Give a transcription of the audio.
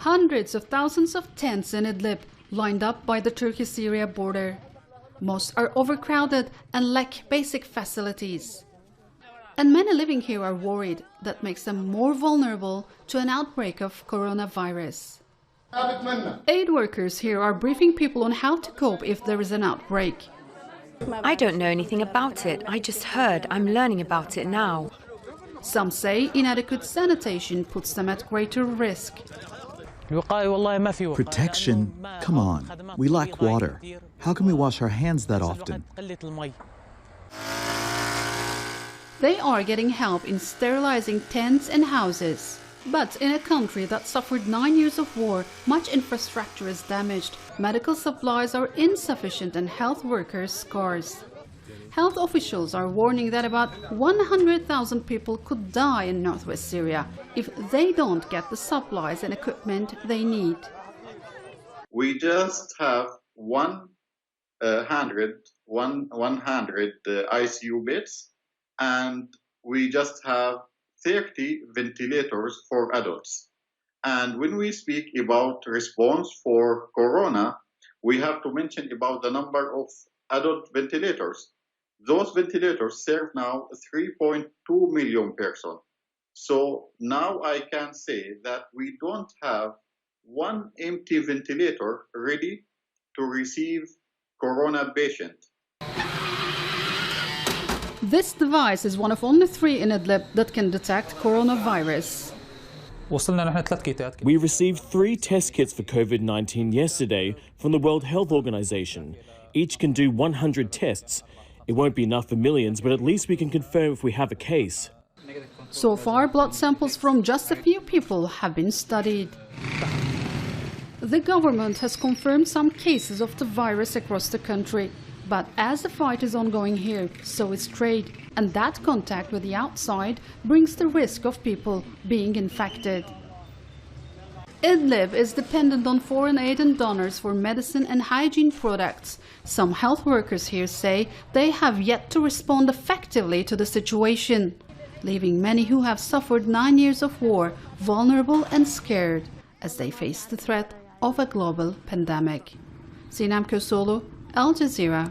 Hundreds of thousands of tents in Idlib lined up by the Turkey-Syria border. Most are overcrowded and lack basic facilities. And many living here are worried that makes them more vulnerable to an outbreak of coronavirus. Aid workers here are briefing people on how to cope if there is an outbreak. I don't know anything about it. I just heard. I'm learning about it now. Some say inadequate sanitation puts them at greater risk. Protection? Come on. We lack water. How can we wash our hands that often? They are getting help in sterilizing tents and houses. But in a country that suffered 9 years of war, much infrastructure is damaged, medical supplies are insufficient and health workers scarce. Health officials are warning that about 100,000 people could die in northwest Syria if they don't get the supplies and equipment they need. We just have 100 ICU beds, and we just have 30 ventilators for adults. And when we speak about response for Corona, we have to mention about the number of adult ventilators. Those ventilators serve now 3.2 million persons. So now I can say that we don't have one empty ventilator ready to receive Corona patient. This device is one of only 3 in Idlib that can detect coronavirus. We received 3 test kits for COVID-19 yesterday from the World Health Organization. Each can do 100 tests. It won't be enough for millions, but at least we can confirm if we have a case. So far, blood samples from just a few people have been studied. The government has confirmed some cases of the virus across the country. But as the fight is ongoing here, so is trade, and that contact with the outside brings the risk of people being infected. Idlib is dependent on foreign aid and donors for medicine and hygiene products. Some health workers here say they have yet to respond effectively to the situation, leaving many who have suffered 9 years of war vulnerable and scared as they face the threat of a global pandemic. Sinem Kösoğlu, Al Jazeera.